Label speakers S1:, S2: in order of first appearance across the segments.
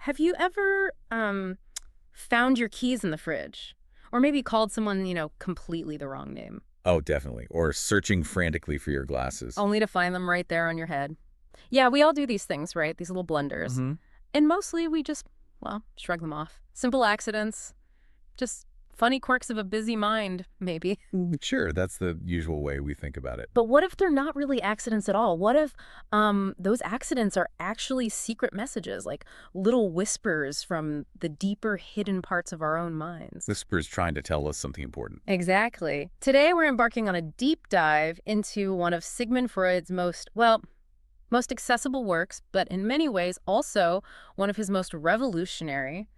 S1: Have you ever found your keys in the fridge? Or maybe called someone, completely the wrong name,
S2: Oh, definitely. Or searching frantically for your glasses.
S1: only to find them right there on your head? Yeah, we all do these things, right? These little blunders.
S2: hmm
S1: And mostly we just, well, shrug them off. Simple accidents, just funny quirks of a busy mind, maybe.
S2: Sure, that's the usual way we think about it.
S1: But what if they're not really accidents at all? What if those accidents are actually secret messages, like little whispers from the deeper hidden parts of our own minds?
S2: Whispers trying to tell us something important.
S1: Exactly. Today we're embarking on a deep dive into one of Sigmund Freud's most accessible works, but in many ways also one of his most revolutionary,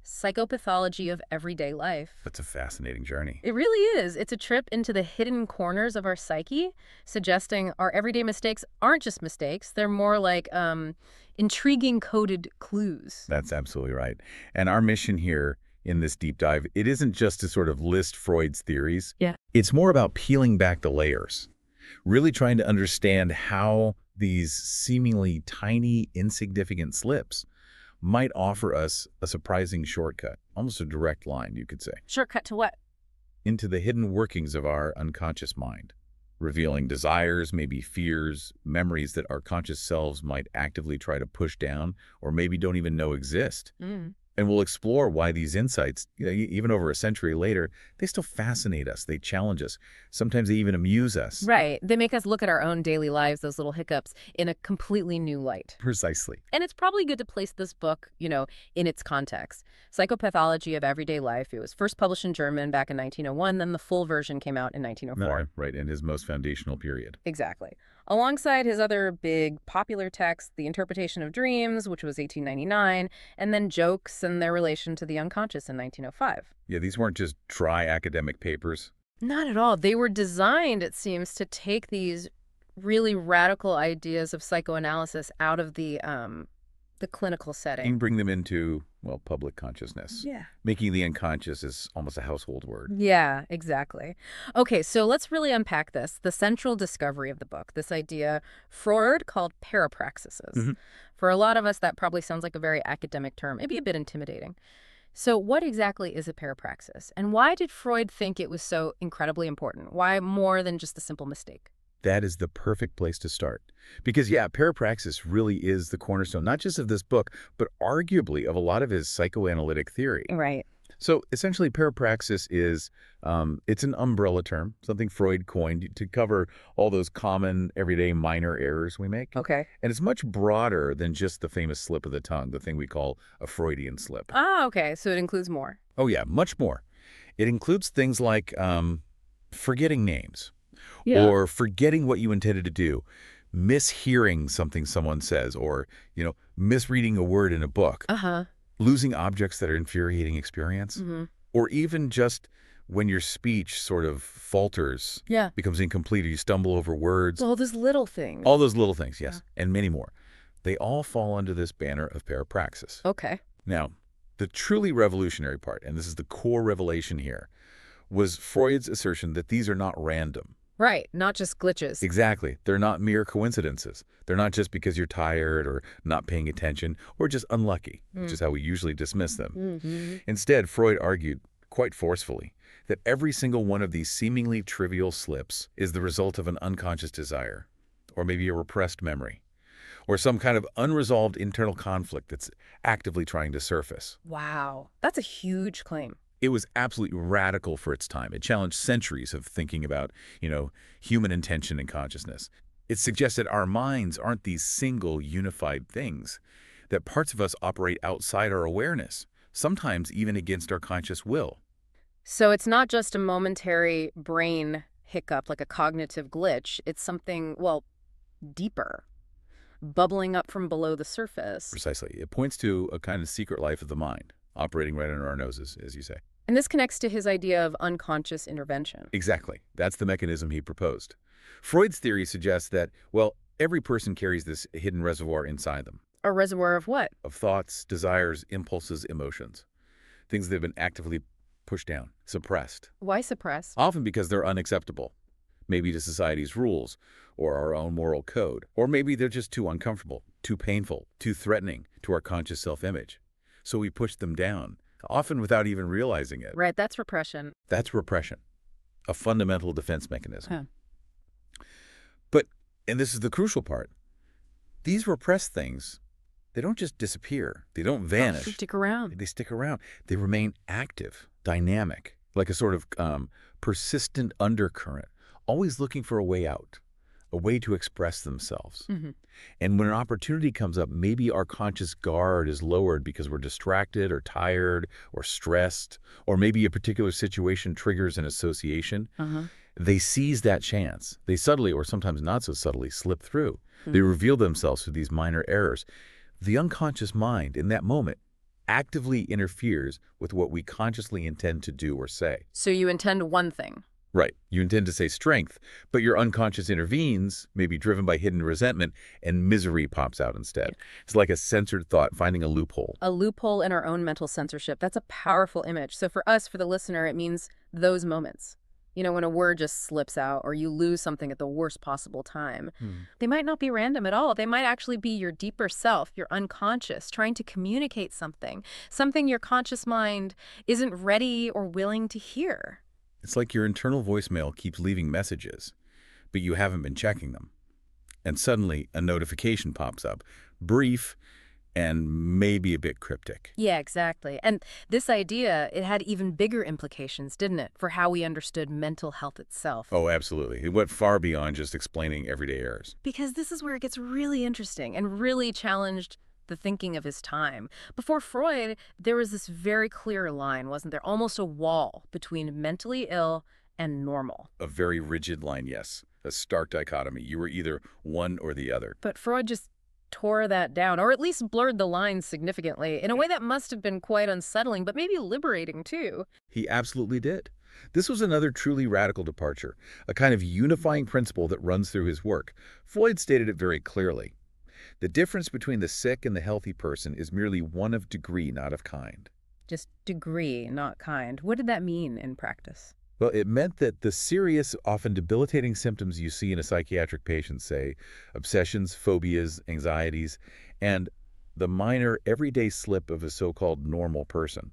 S1: psychopathology of everyday life.
S2: That's a fascinating journey.
S1: It really is. It's a trip into the hidden corners of our psyche, suggesting our everyday mistakes aren't just mistakes. They're more like intriguing coded clues.
S2: That's absolutely right. And our mission here in this deep dive, it isn't just to sort of list Freud's theories.
S1: Yeah.
S2: It's more about peeling back the layers, really trying to understand how these seemingly tiny, insignificant slips might offer us a surprising shortcut, almost a direct line, you could say,
S1: Shortcut to what?
S2: into the hidden workings of our unconscious mind, revealing desires, maybe fears, memories that our conscious selves might actively try to push down or maybe don't even know exist.
S1: Mm.
S2: And we'll explore why these insights, even over a century later, they still fascinate us. They challenge us. Sometimes they even amuse us.
S1: Right. They make us look at our own daily lives, those little hiccups, in a completely new light.
S2: Precisely.
S1: And it's probably good to place this book, in its context. Psychopathology of Everyday Life. It was first published in German back in 1901, then the full version came out in 1904.
S2: Right, in his most foundational period.
S1: Exactly. Alongside his other big popular texts, The Interpretation of Dreams, which was 1899, and then Jokes and Their Relation to the Unconscious in 1905.
S2: Yeah, these weren't just dry academic papers.
S1: Not at all. They were designed, it seems, to take these really radical ideas of psychoanalysis out of the clinical setting.
S2: And bring them into, well, public consciousness.
S1: Yeah.
S2: Making the unconscious is almost a household word.
S1: Yeah, exactly. Okay, so let's really unpack this. The central discovery of the book, this idea Freud called parapraxises.
S2: Mhm.
S1: For a lot of us, that probably sounds like a very academic term, maybe a bit intimidating. So what exactly is a parapraxis? And why did Freud think it was so incredibly important? Why more than just a simple mistake?
S2: That is the perfect place to start. Because, yeah, parapraxis really is the cornerstone, not just of this book, but arguably of a lot of his psychoanalytic theory.
S1: Right.
S2: So essentially, parapraxis is, it's an umbrella term, something Freud coined to cover all those common, everyday minor errors we make.
S1: Okay.
S2: And it's much broader than just the famous slip of the tongue, the thing we call a Freudian slip.
S1: Ah, okay. So it includes more.
S2: Oh, yeah, much more. It includes things like forgetting names or forgetting what you intended to do, mishearing something someone says, or, misreading a word in a book,
S1: Uh-huh.
S2: losing objects that are infuriating experience,
S1: Mm-hmm.
S2: or even just when your speech sort of falters,
S1: Yeah.
S2: becomes incomplete, or you stumble over words.
S1: All those little things.
S2: All those little things, yes, and many more. They all fall under this banner of parapraxis.
S1: Okay.
S2: Now, the truly revolutionary part, and this is the core revelation here, was Freud's assertion that these are not random.
S1: Right. Not just glitches.
S2: Exactly. They're not mere coincidences. They're not just because you're tired or not paying attention or just unlucky, which is how we usually dismiss them.
S1: Mm-hmm.
S2: Instead, Freud argued, quite forcefully, that every single one of these seemingly trivial slips is the result of an unconscious desire, or maybe a repressed memory, or some kind of unresolved internal conflict that's actively trying to surface.
S1: Wow. That's a huge claim.
S2: It was absolutely radical for its time. It challenged centuries of thinking about, human intention and consciousness. It suggested our minds aren't these single, unified things, that parts of us operate outside our awareness, sometimes even against our conscious will.
S1: So it's not just a momentary brain hiccup, like a cognitive glitch. It's something, deeper, bubbling up from below the surface.
S2: Precisely. It points to a kind of secret life of the mind, operating right under our noses, as you say.
S1: And this connects to his idea of unconscious intervention.
S2: Exactly. That's the mechanism he proposed. Freud's theory suggests that, every person carries this hidden reservoir inside them.
S1: A reservoir of what?
S2: Of thoughts, desires, impulses, emotions. Things that have been actively pushed down, suppressed.
S1: Why suppress?
S2: Often because they're unacceptable. Maybe to society's rules, or our own moral code. Or maybe they're just too uncomfortable, too painful, too threatening to our conscious self-image. so we push them down, often without even realizing it.
S1: Right, that's repression.
S2: That's repression, a fundamental defense mechanism.
S1: Huh.
S2: But, and this is the crucial part, these repressed things, they don't just disappear. They don't vanish.
S1: They stick around.
S2: They stick around. They remain active, dynamic, like a sort of persistent undercurrent, always looking for a way out, a way to express themselves.
S1: Mm-hmm.
S2: And when an opportunity comes up, maybe our conscious guard is lowered because we're distracted or tired or stressed, or maybe a particular situation triggers an association. They seize that chance. They subtly, or sometimes not so subtly, slip through. They reveal themselves through these minor errors. The unconscious mind, in that moment, actively interferes with what we consciously intend to do or say.
S1: So you intend one thing.
S2: Right. You intend to say strength, but your unconscious intervenes, maybe driven by hidden resentment, and misery pops out instead. It's like a censored thought finding a loophole.
S1: A loophole in our own mental censorship. That's a powerful image. So for us, for the listener, it means those moments. You know, when a word just slips out or you lose something at the worst possible time. They might not be random at all. They might actually be your deeper self, your unconscious, trying to communicate something your conscious mind isn't ready or willing to hear.
S2: It's like your internal voicemail keeps leaving messages, but you haven't been checking them. And suddenly a notification pops up, brief and maybe a bit cryptic.
S1: Yeah, exactly. And this idea, it had even bigger implications, didn't it, for how we understood mental health itself?
S2: Oh, absolutely. It went far beyond just explaining everyday errors.
S1: Because this is where it gets really interesting and really challenged the thinking of his time. Before Freud, there was this very clear line, wasn't there? Almost a wall between mentally ill and normal.
S2: A very rigid line, yes. A stark dichotomy. You were either one or the other.
S1: But Freud just tore that down, or at least blurred the lines significantly, in a way that must have been quite unsettling, but maybe liberating too.
S2: He absolutely did. This was another truly radical departure, a kind of unifying principle that runs through his work. Freud stated it very clearly. The difference between the sick and the healthy person is merely one of degree, not of kind.
S1: Just degree, not kind. What did that mean in practice?
S2: Well, it meant that the serious, often debilitating symptoms you see in a psychiatric patient, say obsessions, phobias, anxieties, and the minor, everyday slip of a so-called normal person,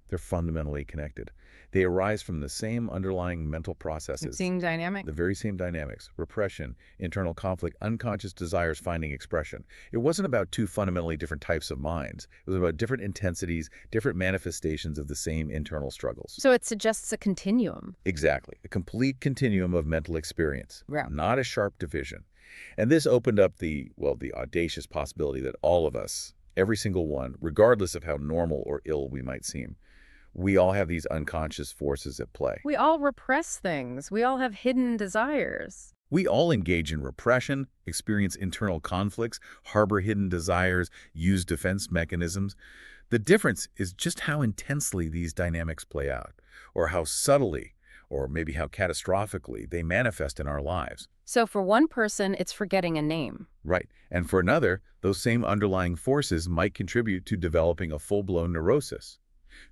S2: they're fundamentally connected. They arise from the same underlying mental processes.
S1: Same dynamic?
S2: The very same dynamics. Repression, internal conflict, unconscious desires finding expression. It wasn't about two fundamentally different types of minds. It was about different intensities, different manifestations of the same internal struggles.
S1: So it suggests a continuum.
S2: Exactly. A complete continuum of mental experience.
S1: Yeah.
S2: Not a sharp division. And this opened up the audacious possibility that all of us, every single one, regardless of how normal or ill we might seem, we all have these unconscious forces at play.
S1: We all repress things. We all have hidden desires.
S2: We all engage in repression, experience internal conflicts, harbor hidden desires, use defense mechanisms. The difference is just how intensely these dynamics play out, or how subtly, or maybe how catastrophically they manifest in our lives.
S1: So for one person, it's forgetting a name.
S2: Right. And for another, those same underlying forces might contribute to developing a full-blown neurosis.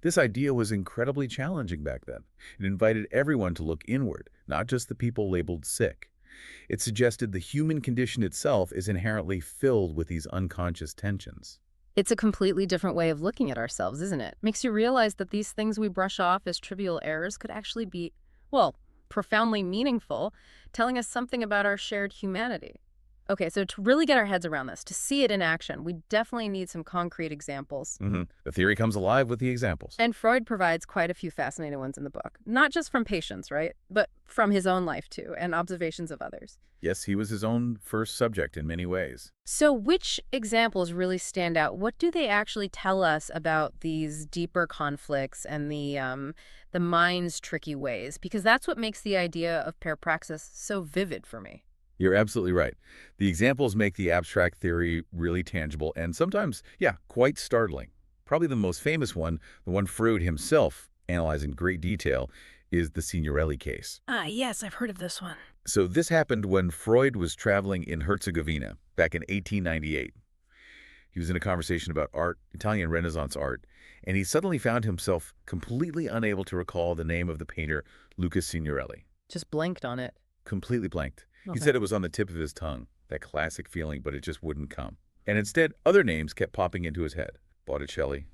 S2: This idea was incredibly challenging back then. It invited everyone to look inward, not just the people labeled sick. It suggested the human condition itself is inherently filled with these unconscious tensions.
S1: It's a completely different way of looking at ourselves, isn't it? Makes you realize that these things we brush off as trivial errors could actually be, well, profoundly meaningful, telling us something about our shared humanity. Okay, so to really get our heads around this, to see it in action, we definitely need some concrete examples.
S2: The theory comes alive with the examples.
S1: And Freud provides quite a few fascinating ones in the book. Not just from patients, right? But from his own life, too, and observations of others.
S2: Yes, he was his own first subject in many ways.
S1: So which examples really stand out? What do they actually tell us about these deeper conflicts and the mind's tricky ways? Because that's what makes the idea of parapraxis so vivid for me.
S2: You're absolutely right. The examples make the abstract theory really tangible and sometimes, quite startling. Probably the most famous one, the one Freud himself analyzed in great detail, is the Signorelli case.
S1: Ah, yes, I've heard of this one.
S2: So this happened when Freud was traveling in Herzegovina back in 1898. He was in a conversation about art, Italian Renaissance art, and he suddenly found himself completely unable to recall the name of the painter Luca Signorelli.
S1: Just blanked on it.
S2: Completely blanked.
S1: Okay.
S2: He said it was on the tip of his tongue, that classic feeling, but it just wouldn't come. And instead, other names kept popping into his head. Botticelli,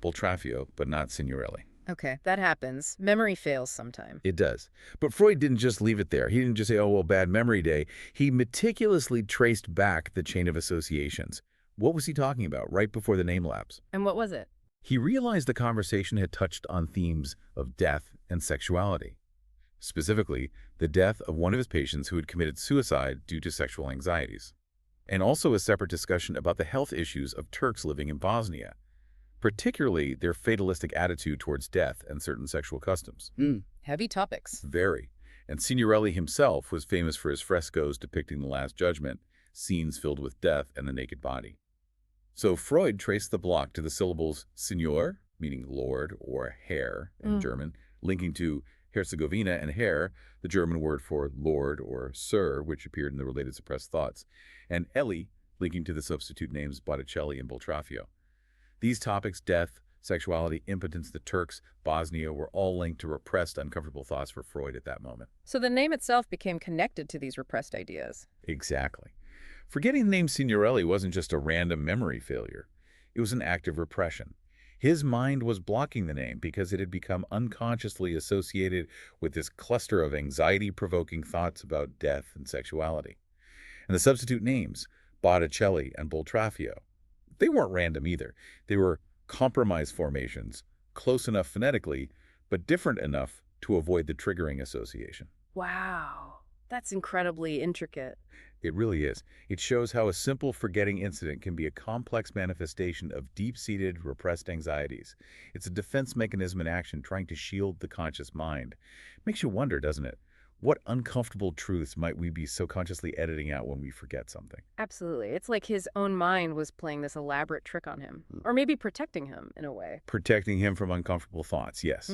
S2: Boltrafio, but not Signorelli.
S1: Okay, that happens. Memory fails sometime.
S2: It does. But Freud didn't just leave it there. He didn't just say, oh, well, bad memory day. He meticulously traced back the chain of associations. What was he talking about right before the name lapse?
S1: And what was it?
S2: He realized the conversation had touched on themes of death and sexuality. Specifically, the death of one of his patients who had committed suicide due to sexual anxieties. And also a separate discussion about the health issues of Turks living in Bosnia, particularly their fatalistic attitude towards death and certain sexual customs.
S1: Heavy topics.
S2: Very. And Signorelli himself was famous for his frescoes depicting the Last Judgment, scenes filled with death and the naked body. So Freud traced the block to the syllables Signor, meaning lord or Herr in German, linking to Herzegovina, and Herr, the German word for lord or sir, which appeared in the related suppressed thoughts, and Eli, linking to the substitute names Botticelli and Boltrafio. These topics, death, sexuality, impotence, the Turks, Bosnia, were all linked to repressed, uncomfortable thoughts for Freud at that moment.
S1: So the name itself became connected to these repressed ideas.
S2: Exactly. Forgetting the name Signorelli wasn't just a random memory failure. It was an act of repression. His mind was blocking the name because it had become unconsciously associated with this cluster of anxiety-provoking thoughts about death and sexuality. And the substitute names, Botticelli and Boltrafio, they weren't random either. They were compromise formations, close enough phonetically, but different enough to avoid the triggering association.
S1: Wow, that's incredibly intricate.
S2: It really is. It shows how a simple forgetting incident can be a complex manifestation of deep-seated repressed anxieties. It's a defense mechanism in action trying to shield the conscious mind. Makes you wonder, doesn't it? What uncomfortable truths might we be so consciously editing out when we forget something?
S1: Absolutely. It's like his own mind was playing this elaborate trick on him, or maybe protecting him in a way.
S2: Protecting him from uncomfortable thoughts, yes.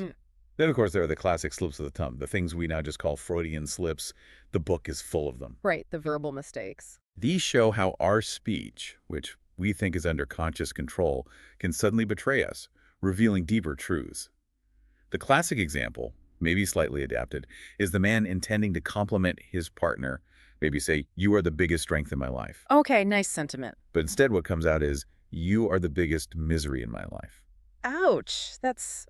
S2: Then, of course, there are the classic slips of the tongue, the things we now just call Freudian slips. The book is full of them.
S1: Right, the verbal mistakes.
S2: These show how our speech, which we think is under conscious control, can suddenly betray us, revealing deeper truths. The classic example, maybe slightly adapted, is the man intending to compliment his partner, maybe say, "You are the biggest strength in my life."
S1: Okay, nice sentiment.
S2: But instead what comes out is, "You are the biggest misery in my life."
S1: Ouch, that's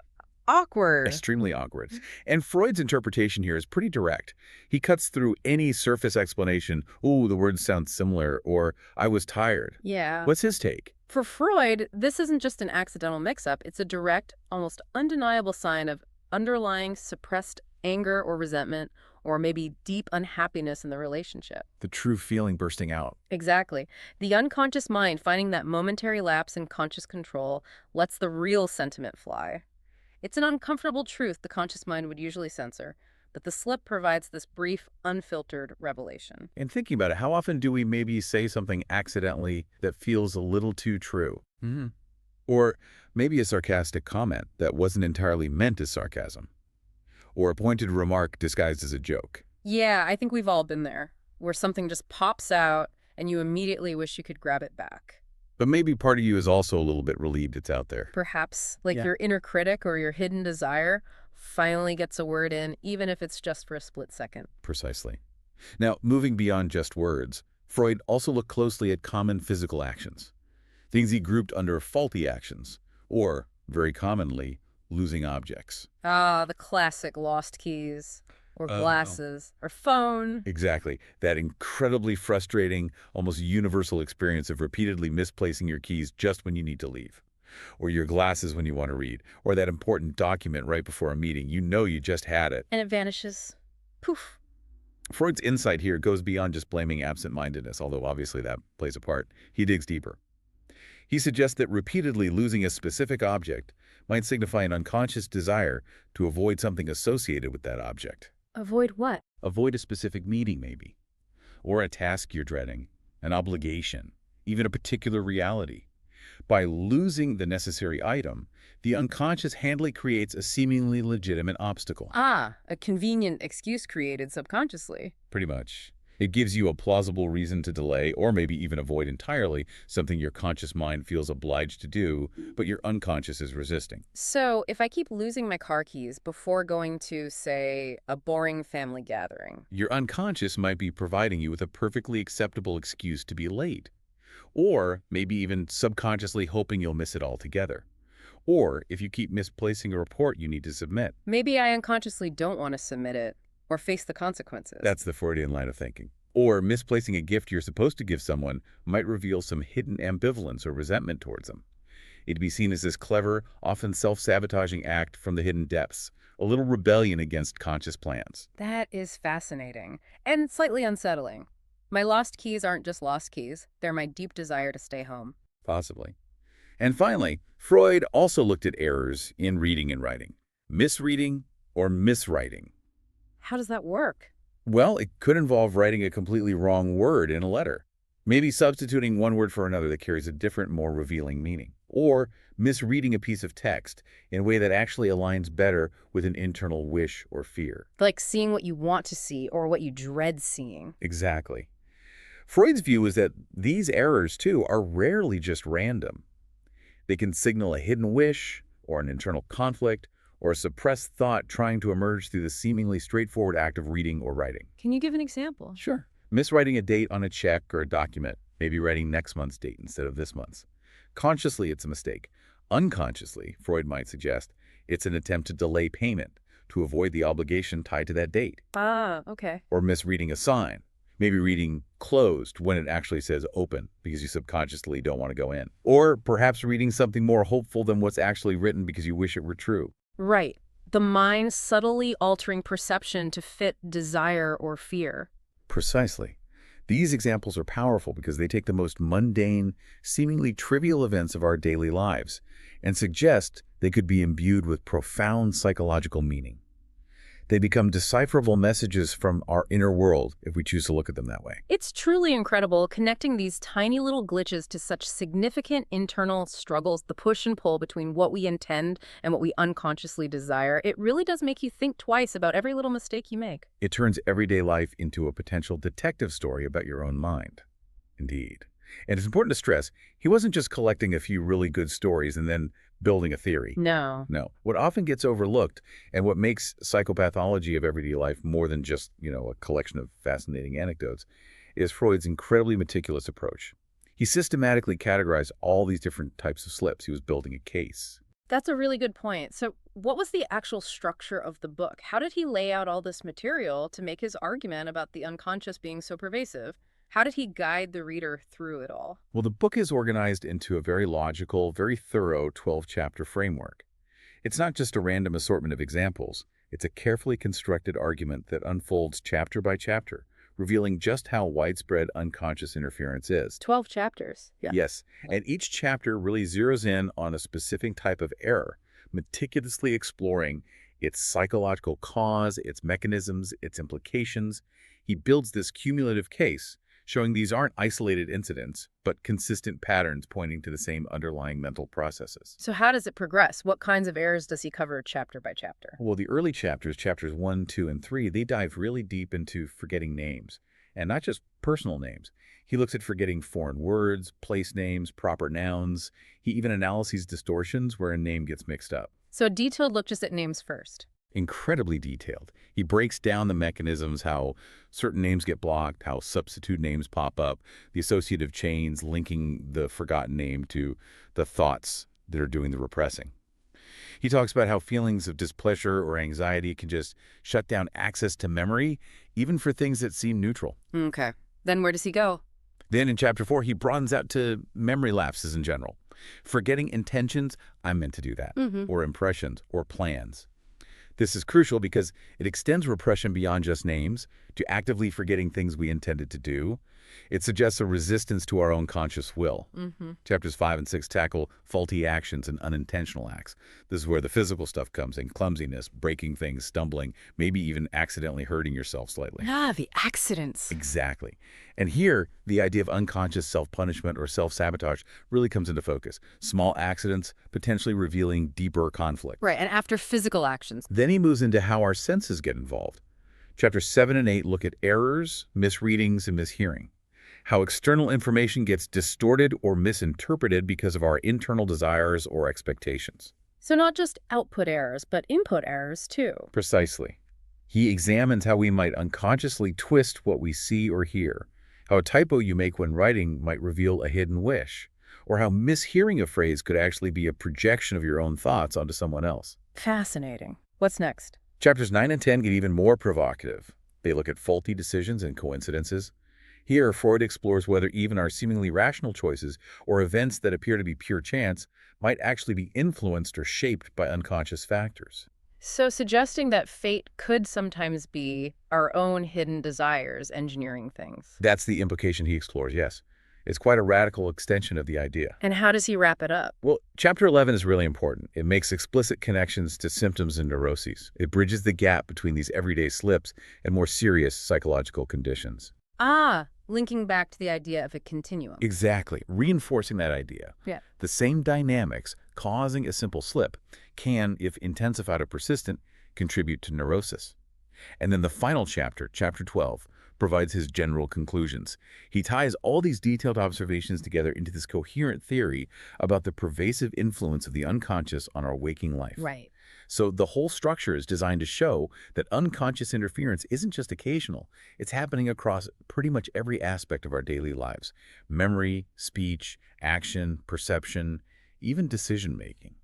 S1: awkward.
S2: Extremely awkward. And Freud's interpretation here is pretty direct. He cuts through any surface explanation, "Ooh, the words sound similar," or "I was tired."
S1: Yeah.
S2: What's his take?
S1: For Freud, this isn't just an accidental mix-up. It's a direct, almost undeniable sign of underlying suppressed anger or resentment, or maybe deep unhappiness in the relationship.
S2: The true feeling bursting out.
S1: Exactly. The unconscious mind, finding that momentary lapse in conscious control, lets the real sentiment fly. It's an uncomfortable truth the conscious mind would usually censor, but the slip provides this brief, unfiltered revelation.
S2: And thinking about it, how often do we maybe say something accidentally that feels a little too true? Or maybe a sarcastic comment that wasn't entirely meant as sarcasm. Or a pointed remark disguised as a joke.
S1: Yeah, I think we've all been there, where something just pops out and you immediately wish you could grab it back.
S2: But maybe part of you is also a little bit relieved it's out there.
S1: Perhaps, like your inner critic or your hidden desire finally gets a word in, even if it's just for a split second.
S2: Precisely. Now, moving beyond just words, Freud also looked closely at common physical actions. Things he grouped under faulty actions, or, very commonly, losing objects.
S1: Ah, the classic lost keys, or glasses, or phone.
S2: Exactly. That incredibly frustrating, almost universal experience of repeatedly misplacing your keys just when you need to leave. Or your glasses when you want to read. Or that important document right before a meeting. You know you just had it.
S1: And it vanishes. Poof.
S2: Freud's insight here goes beyond just blaming absent-mindedness, although obviously that plays a part. He digs deeper. He suggests that repeatedly losing a specific object might signify an unconscious desire to avoid something associated with that object.
S1: Avoid what?
S2: Avoid a specific meeting, maybe. Or a task you're dreading, an obligation, even a particular reality. By losing the necessary item, the unconscious handily creates a seemingly legitimate obstacle.
S1: Ah, a convenient excuse created subconsciously.
S2: Pretty much. It gives you a plausible reason to delay, or maybe even avoid entirely, something your conscious mind feels obliged to do, but your unconscious is resisting.
S1: So, if I keep losing my car keys before going to, say, a boring family gathering,
S2: your unconscious might be providing you with a perfectly acceptable excuse to be late, or maybe even subconsciously hoping you'll miss it altogether. or if you keep misplacing a report you need to submit.
S1: Maybe I unconsciously don't want to submit it or face the consequences.
S2: That's the Freudian line of thinking. Or misplacing a gift you're supposed to give someone might reveal some hidden ambivalence or resentment towards them. It'd be seen as this clever, often self-sabotaging act from the hidden depths, a little rebellion against conscious plans.
S1: That is fascinating and slightly unsettling. My lost keys aren't just lost keys. They're my deep desire to stay home.
S2: Possibly. And finally, Freud also looked at errors in reading and writing. Misreading or miswriting.
S1: How does that work?
S2: Well, it could involve writing a completely wrong word in a letter. Maybe substituting one word for another that carries a different, more revealing meaning. Or misreading a piece of text in a way that actually aligns better with an internal wish or fear.
S1: Like seeing what you want to see or what you dread seeing.
S2: Exactly. Freud's view is that these errors, too, are rarely just random. They can signal a hidden wish, or an internal conflict, or a suppressed thought trying to emerge through the seemingly straightforward act of reading or writing.
S1: Can you give an example?
S2: Sure. Miswriting a date on a check or a document, maybe writing next month's date instead of this month's. Consciously, it's a mistake. Unconsciously, Freud might suggest, it's an attempt to delay payment, to avoid the obligation tied to that date.
S1: Ah, okay.
S2: Or misreading a sign. Maybe reading closed when it actually says open because you subconsciously don't want to go in. Or perhaps reading something more hopeful than what's actually written because you wish it were true.
S1: Right. The mind subtly altering perception to fit desire or fear.
S2: Precisely. These examples are powerful because they take the most mundane, seemingly trivial events of our daily lives and suggest they could be imbued with profound psychological meaning. They become decipherable messages from our inner world if we choose to look at them that way.
S1: It's truly incredible connecting these tiny little glitches to such significant internal struggles, the push and pull between what we intend and what we unconsciously desire. It really does make you think twice about every little mistake you make.
S2: It turns everyday life into a potential detective story about your own mind. Indeed. And it's important to stress, he wasn't just collecting a few really good stories and then building a theory.
S1: No.
S2: No. What often gets overlooked and what makes psychopathology of everyday life more than just, a collection of fascinating anecdotes is Freud's incredibly meticulous approach. He systematically categorized all these different types of slips. He was building a case.
S1: That's a really good point. So what was the actual structure of the book? How did he lay out all this material to make his argument about the unconscious being so pervasive? How did he guide the reader through it all?
S2: Well, the book is organized into a very logical, very thorough 12-chapter framework. It's not just a random assortment of examples. It's a carefully constructed argument that unfolds chapter by chapter, revealing just how widespread unconscious interference is.
S1: 12 chapters. Yeah.
S2: Yes, and each chapter really zeroes in on a specific type of error, meticulously exploring its psychological cause, its mechanisms, its implications. He builds this cumulative case, showing these aren't isolated incidents, but consistent patterns pointing to the same underlying mental processes.
S1: So how does it progress? What kinds of errors does he cover chapter by chapter?
S2: Well, the early chapters, chapters 1, 2, and 3, they dive really deep into forgetting names, and not just personal names. He looks at forgetting foreign words, place names, proper nouns. He even analyzes distortions where a name gets mixed up.
S1: So a detailed look just at names first.
S2: Incredibly detailed. He breaks down the mechanisms, how certain names get blocked, how substitute names pop up, the associative chains linking the forgotten name to the thoughts that are doing the repressing. He talks about how feelings of displeasure or anxiety can just shut down access to memory, even for things that seem neutral.
S1: Okay. Then where does he go?
S2: Then in chapter 4, he broadens out to memory lapses in general. Forgetting intentions, I meant to do that, or impressions, or plans. This is crucial because it extends repression beyond just names to actively forgetting things we intended to do. It suggests a resistance to our own conscious will. Chapters 5 and 6 tackle faulty actions and unintentional acts. This is where the physical stuff comes in: clumsiness, breaking things, stumbling, maybe even accidentally hurting yourself slightly.
S1: Ah, the accidents.
S2: Exactly. And here, the idea of unconscious self-punishment or self-sabotage really comes into focus. Small accidents potentially revealing deeper conflict.
S1: Right, and after physical actions.
S2: Then he moves into how our senses get involved. Chapters 7 and 8 look at errors, misreadings, and mishearing. How external information gets distorted or misinterpreted because of our internal desires or expectations.
S1: So not just output errors, but input errors too.
S2: Precisely. He examines how we might unconsciously twist what we see or hear, how a typo you make when writing might reveal a hidden wish, or how mishearing a phrase could actually be a projection of your own thoughts onto someone else.
S1: Fascinating. What's next?
S2: Chapters 9 and 10 get even more provocative. They look at faulty decisions and coincidences. Here, Freud explores whether even our seemingly rational choices or events that appear to be pure chance might actually be influenced or shaped by unconscious factors.
S1: So suggesting that fate could sometimes be our own hidden desires engineering things.
S2: That's the implication he explores, yes. It's quite a radical extension of the idea.
S1: And how does he wrap it up?
S2: Well, Chapter 11 is really important. It makes explicit connections to symptoms and neuroses. It bridges the gap between these everyday slips and more serious psychological conditions.
S1: Ah, linking back to the idea of a continuum.
S2: Exactly, reinforcing that idea.
S1: Yeah.
S2: The same dynamics causing a simple slip can, if intensified or persistent, contribute to neurosis. And then the final chapter, Chapter 12, provides his general conclusions. He ties all these detailed observations together into this coherent theory about the pervasive influence of the unconscious on our waking life.
S1: Right.
S2: So the whole structure is designed to show that unconscious interference isn't just occasional. It's happening across pretty much every aspect of our daily lives. Memory, speech, action, perception, even decision-making.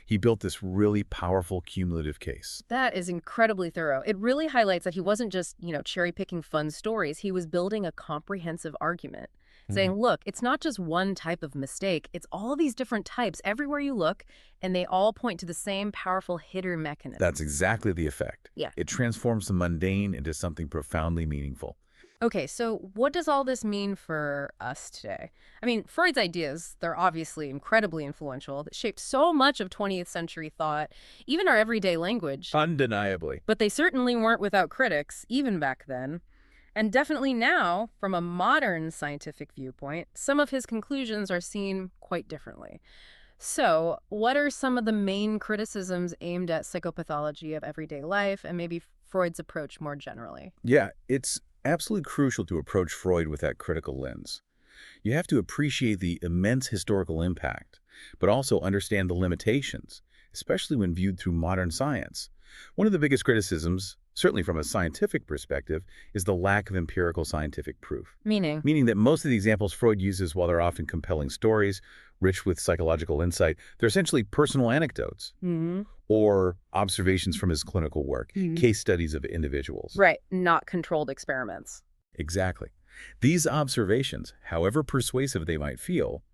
S2: He built this really powerful cumulative case.
S1: That is incredibly thorough. It really highlights that he wasn't just, cherry-picking fun stories. He was building a comprehensive argument, saying, look, it's not just one type of mistake. It's all these different types everywhere you look, and they all point to the same powerful hidden mechanism.
S2: That's exactly the effect.
S1: Yeah.
S2: It transforms the mundane into something profoundly meaningful.
S1: Okay, so what does all this mean for us today? I mean, Freud's ideas, they're obviously incredibly influential. That shaped so much of 20th century thought, even our everyday language.
S2: Undeniably.
S1: But they certainly weren't without critics, even back then. And definitely now, from a modern scientific viewpoint, some of his conclusions are seen quite differently. So, what are some of the main criticisms aimed at psychopathology of everyday life and maybe Freud's approach more generally?
S2: Yeah, it's absolutely crucial to approach Freud with that critical lens. You have to appreciate the immense historical impact, but also understand the limitations, especially when viewed through modern science. One of the biggest criticisms, certainly from a scientific perspective, is the lack of empirical scientific proof.
S1: Meaning?
S2: Meaning that most of the examples Freud uses, while they're often compelling stories, rich with psychological insight, they're essentially personal anecdotes or observations from his clinical work, case studies of individuals.
S1: Right, not controlled experiments.
S2: Exactly. These observations, however persuasive they might feel,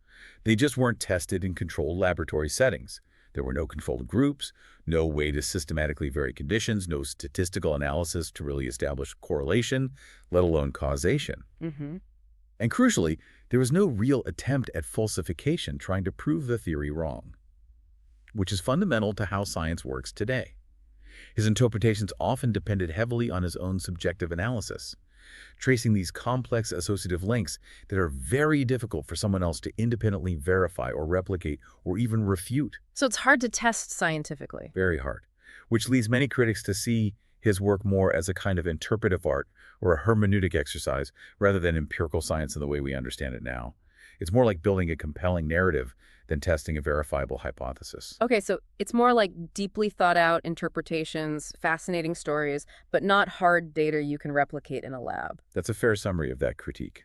S2: they just weren't tested in controlled laboratory settings. There were no controlled groups, no way to systematically vary conditions, no statistical analysis to really establish correlation, let alone causation. And crucially, there was no real attempt at falsification trying to prove the theory wrong, which is fundamental to how science works today. His interpretations often depended heavily on his own subjective analysis, tracing these complex associative links that are very difficult for someone else to independently verify or replicate or even refute.
S1: So it's hard to test scientifically.
S2: Very hard, which leads many critics to see his work more as a kind of interpretive art or a hermeneutic exercise rather than empirical science in the way we understand it now. It's more like building a compelling narrative than testing a verifiable hypothesis.
S1: Okay, so it's more like deeply thought out interpretations, fascinating stories, but not hard data you can replicate in a lab.
S2: That's a fair summary of that critique.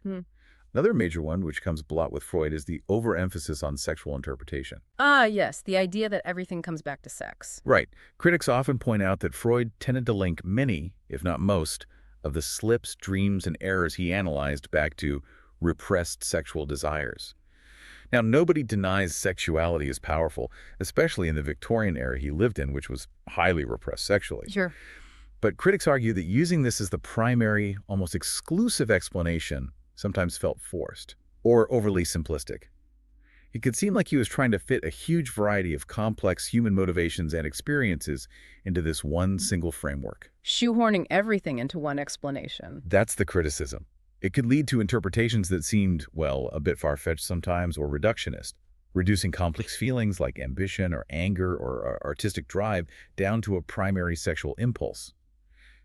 S2: Another major one, which comes a lot with Freud, is the overemphasis on sexual interpretation.
S1: Ah, yes, the idea that everything comes back to sex.
S2: Right. Critics often point out that Freud tended to link many, if not most, of the slips, dreams, and errors he analyzed back to repressed sexual desires. Now, nobody denies sexuality is powerful, especially in the Victorian era he lived in, which was highly repressed sexually.
S1: Sure.
S2: But critics argue that using this as the primary, almost exclusive explanation sometimes felt forced or overly simplistic. It could seem like he was trying to fit a huge variety of complex human motivations and experiences into this one single framework.
S1: Shoehorning everything into one explanation.
S2: That's the criticism. It could lead to interpretations that seemed, well, a bit far-fetched sometimes or reductionist, reducing complex feelings like ambition or anger or artistic drive down to a primary sexual impulse.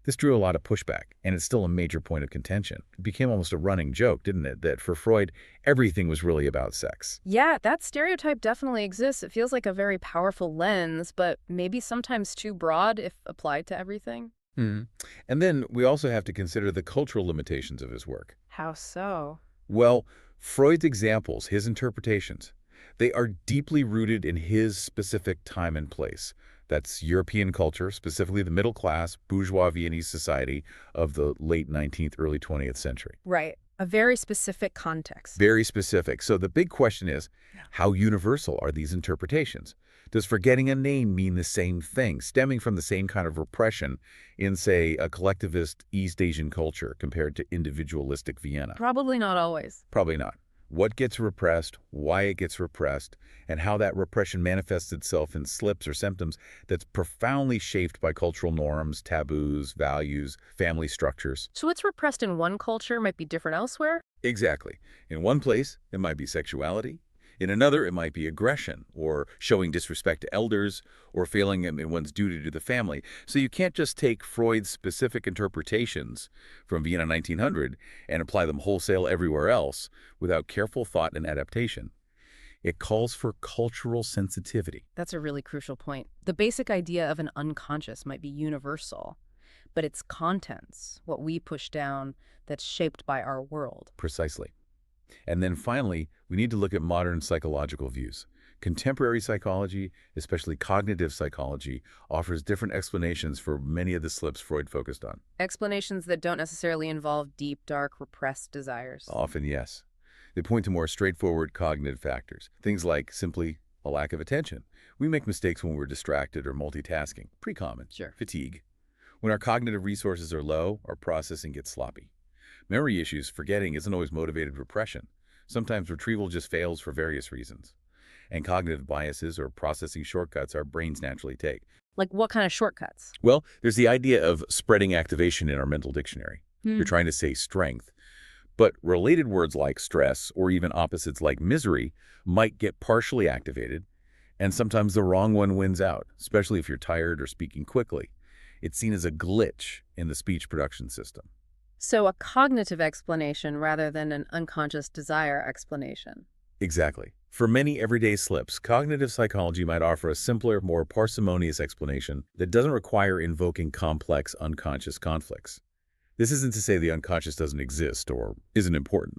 S2: This drew a lot of pushback, and it's still a major point of contention. It became almost a running joke, didn't it, that for Freud, everything was really about sex.
S1: Yeah, that stereotype definitely exists. It feels like a very powerful lens, but maybe sometimes too broad if applied to everything.
S2: And then we also have to consider the cultural limitations of his work.
S1: How so?
S2: Well, Freud's examples, his interpretations, They are deeply rooted in his specific time and place. That's European culture, specifically the middle class, bourgeois Viennese society of the late 19th, early 20th century.
S1: Right. A very specific context.
S2: Very specific. So the big question is, how universal are these interpretations? Does forgetting a name mean the same thing, stemming from the same kind of repression in, say, a collectivist East Asian culture compared to individualistic Vienna?
S1: Probably not always.
S2: Probably not. What gets repressed, why it gets repressed, and how that repression manifests itself in slips or symptoms that's profoundly shaped by cultural norms, taboos, values, family structures.
S1: So what's repressed in one culture might be different elsewhere?
S2: Exactly. In one place, it might be sexuality. In another, it might be aggression, or showing disrespect to elders, or failing in one's duty to the family. So you can't just take Freud's specific interpretations from Vienna 1900 and apply them wholesale everywhere else without careful thought and adaptation. It calls for cultural sensitivity.
S1: That's a really crucial point. The basic idea of an unconscious might be universal, but its contents, what we push down, that's shaped by our world.
S2: Precisely. And then finally, we need to look at modern psychological views. Contemporary psychology, especially cognitive psychology, offers different explanations for many of the slips Freud focused on.
S1: Explanations that don't necessarily involve deep, dark, repressed desires.
S2: Often, yes. They point to more straightforward cognitive factors, things like simply a lack of attention. We make mistakes when we're distracted or multitasking. Pretty common.
S1: Sure.
S2: Fatigue. When our cognitive resources are low, our processing gets sloppy. Memory issues, forgetting, isn't always motivated repression. Sometimes retrieval just fails for various reasons. And cognitive biases or processing shortcuts our brains naturally take.
S1: Like what kind of shortcuts?
S2: Well, there's the idea of spreading activation in our mental dictionary. You're trying to say strength. But related words like stress or even opposites like misery might get partially activated, and sometimes the wrong one wins out, especially if you're tired or speaking quickly. It's seen as a glitch in the speech production system.
S1: So a cognitive explanation rather than an unconscious desire explanation.
S2: Exactly. For many everyday slips, cognitive psychology might offer a simpler, more parsimonious explanation that doesn't require invoking complex unconscious conflicts. This isn't to say the unconscious doesn't exist or isn't important.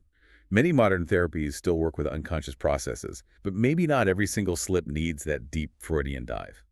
S2: Many modern therapies still work with unconscious processes, but maybe not every single slip needs that deep Freudian dive.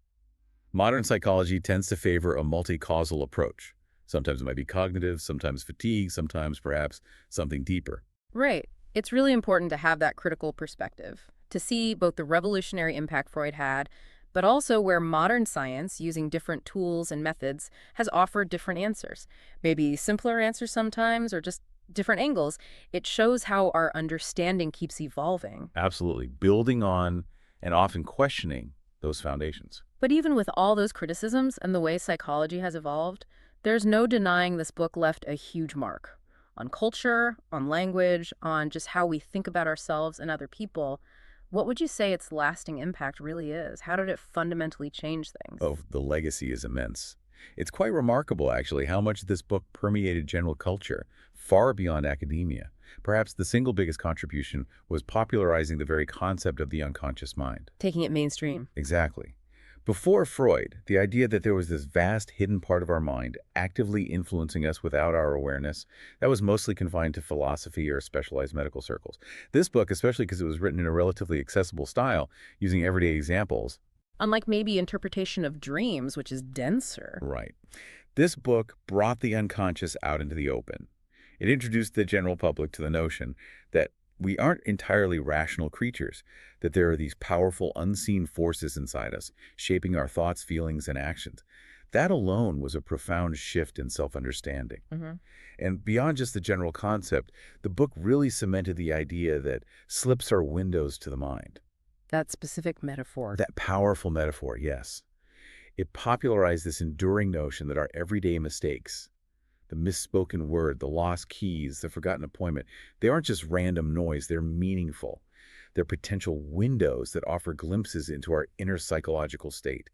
S2: Modern psychology tends to favor a multi-causal approach. Sometimes it might be cognitive, sometimes fatigue, sometimes perhaps something deeper.
S1: Right. It's really important to have that critical perspective, to see both the revolutionary impact Freud had, but also where modern science, using different tools and methods, has offered different answers. Maybe simpler answers sometimes, or just different angles. It shows how our understanding keeps evolving.
S2: Absolutely. Building on and often questioning those foundations.
S1: But even with all those criticisms and the way psychology has evolved, there's no denying this book left a huge mark on culture, on language, on just how we think about ourselves and other people. What would you say its lasting impact really is? How did it fundamentally change things?
S2: Oh, the legacy is immense. It's quite remarkable, actually, how much this book permeated general culture, far beyond academia. Perhaps the single biggest contribution was popularizing the very concept of the unconscious mind.
S1: Taking it mainstream.
S2: Exactly. Before Freud, the idea that there was this vast hidden part of our mind actively influencing us without our awareness, that was mostly confined to philosophy or specialized medical circles. This book, especially because it was written in a relatively accessible style, using everyday examples.
S1: Unlike maybe interpretation of dreams, which is denser.
S2: Right. This book brought the unconscious out into the open. It introduced the general public to the notion that we aren't entirely rational creatures, that there are these powerful, unseen forces inside us, shaping our thoughts, feelings, and actions. That alone was a profound shift in self-understanding. And beyond just the general concept, the book really cemented the idea that slips are windows to the mind.
S1: That specific metaphor.
S2: That powerful metaphor, yes. It popularized this enduring notion that our everyday mistakes, the misspoken word, the lost keys, the forgotten appointment, they aren't just random noise, they're meaningful. They're potential windows that offer glimpses into our inner psychological state,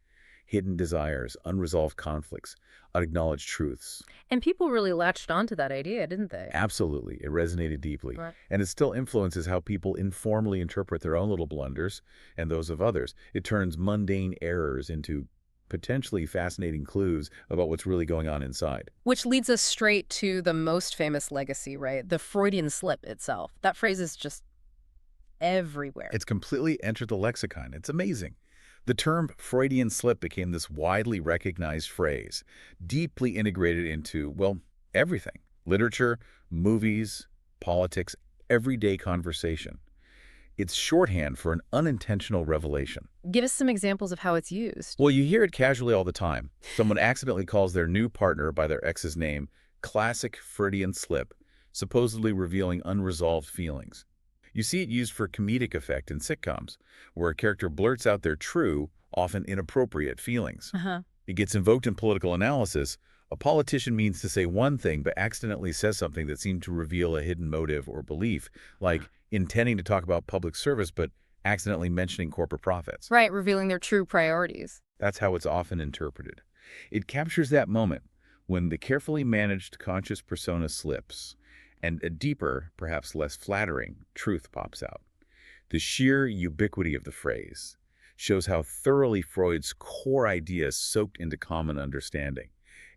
S2: hidden desires, unresolved conflicts, unacknowledged truths.
S1: And people really latched onto that idea, didn't they?
S2: Absolutely. It resonated deeply.
S1: Right.
S2: And it still influences how people informally interpret their own little blunders and those of others. It turns mundane errors into potentially fascinating clues about what's really going on inside.
S1: Which leads us straight to the most famous legacy, right? The Freudian slip itself. That phrase is just everywhere.
S2: It's completely entered the lexicon. It's amazing. The term Freudian slip became this widely recognized phrase, deeply integrated into, well, everything. Literature, movies, politics, everyday conversation. It's shorthand for an unintentional revelation.
S1: Give us some examples of how it's used.
S2: Well, you hear it casually all the time. Someone accidentally calls their new partner by their ex's name, classic Freudian slip, supposedly revealing unresolved feelings. You see it used for comedic effect in sitcoms, where a character blurts out their true, often inappropriate feelings.
S1: Uh-huh.
S2: It gets invoked in political analysis. A politician means to say one thing but accidentally says something that seemed to reveal a hidden motive or belief, like intending to talk about public service but accidentally mentioning corporate profits.
S1: Right, revealing their true priorities.
S2: That's how it's often interpreted. It captures that moment when the carefully managed conscious persona slips and a deeper, perhaps less flattering, truth pops out. The sheer ubiquity of the phrase shows how thoroughly Freud's core ideas soaked into common understanding.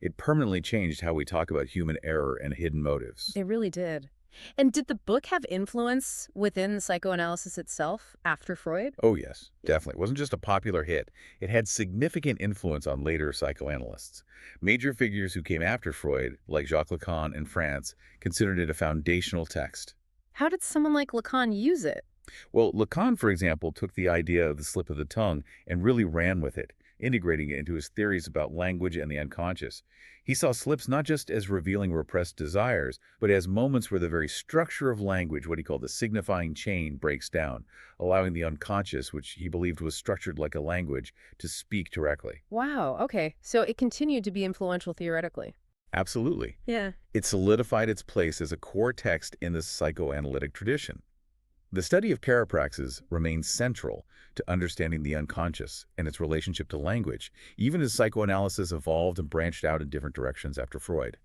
S2: It permanently changed how we talk about human error and hidden motives.
S1: It really did. And did the book have influence within psychoanalysis itself after Freud?
S2: Oh yes, definitely. It wasn't just a popular hit. It had significant influence on later psychoanalysts. Major figures who came after Freud, like Jacques Lacan in France, considered it a foundational text.
S1: How did someone like Lacan use it?
S2: Well, Lacan, for example, took the idea of the slip of the tongue and really ran with it, integrating it into his theories about language and the unconscious. He saw slips not just as revealing repressed desires, but as moments where the very structure of language, what he called the signifying chain, breaks down, allowing the unconscious, which he believed was structured like a language, to speak directly.
S1: Wow, okay. So it continued to be influential theoretically.
S2: Absolutely.
S1: Yeah.
S2: It solidified its place as a core text in the psychoanalytic tradition. The study of parapraxis remains central to understanding the unconscious and its relationship to language, even as psychoanalysis evolved and branched out in different directions after Freud.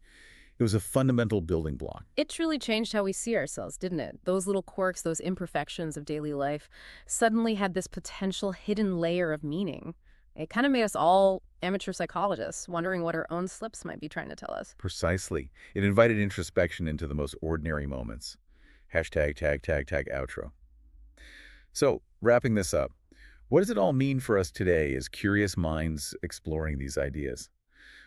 S2: It was a fundamental building block.
S1: It truly changed how we see ourselves, didn't it? Those little quirks, those imperfections of daily life suddenly had this potential hidden layer of meaning. It kind of made us all amateur psychologists, wondering what our own slips might be trying to tell us.
S2: Precisely. It invited introspection into the most ordinary moments. Hashtag tag tag tag outro. So, wrapping this up, what does it all mean for us today as curious minds exploring these ideas?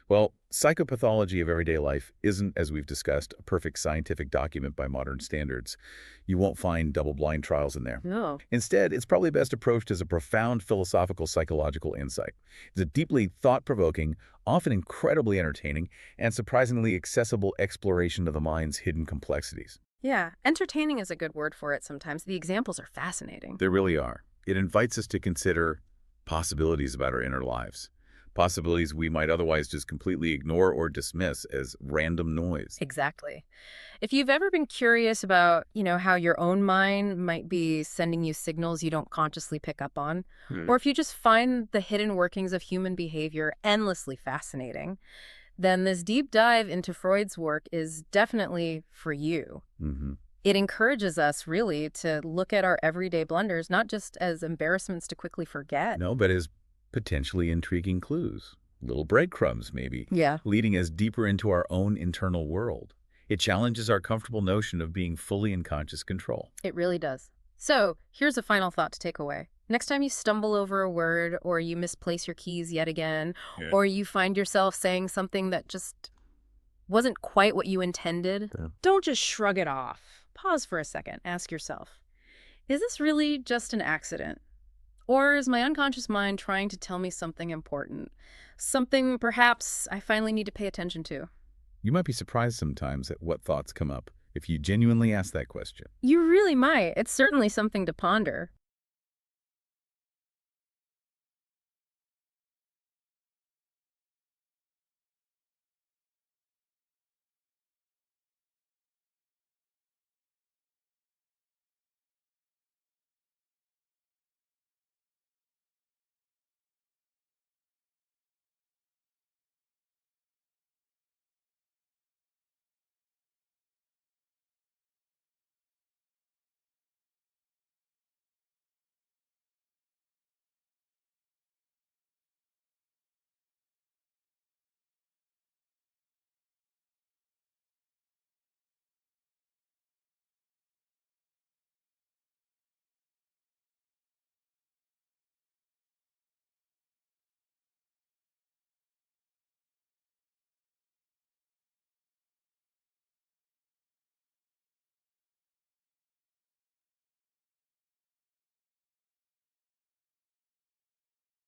S2: Well, psychopathology of everyday life isn't, as we've discussed, a perfect scientific document by modern standards. You won't find double-blind trials in there.
S1: No.
S2: Instead, it's probably best approached as a profound philosophical psychological insight. It's a deeply thought-provoking, often incredibly entertaining, and surprisingly accessible exploration of the mind's hidden complexities.
S1: Yeah, entertaining is a good word for it sometimes. The examples are fascinating.
S2: There really are. It invites us to consider possibilities about our inner lives, possibilities we might otherwise just completely ignore or dismiss as random noise.
S1: Exactly. If you've ever been curious about, how your own mind might be sending you signals you don't consciously pick up on, or if you just find the hidden workings of human behavior endlessly fascinating, then this deep dive into Freud's work is definitely for you.
S2: Mm-hmm.
S1: It encourages us, really, to look at our everyday blunders, not just as embarrassments to quickly forget.
S2: No, but as potentially intriguing clues, little breadcrumbs maybe,
S1: Yeah.
S2: leading us deeper into our own internal world. It challenges our comfortable notion of being fully in conscious control.
S1: It really does. So, here's a final thought to take away. Next time you stumble over a word, or you misplace your keys yet again, or you find yourself saying something that just wasn't quite what you intended, don't just shrug it off. Pause for a second. Ask yourself, is this really just an accident? Or is my unconscious mind trying to tell me something important? Something perhaps I finally need to pay attention to?
S2: You might be surprised sometimes at what thoughts come up if you genuinely ask that question.
S1: You really might. It's certainly something to ponder.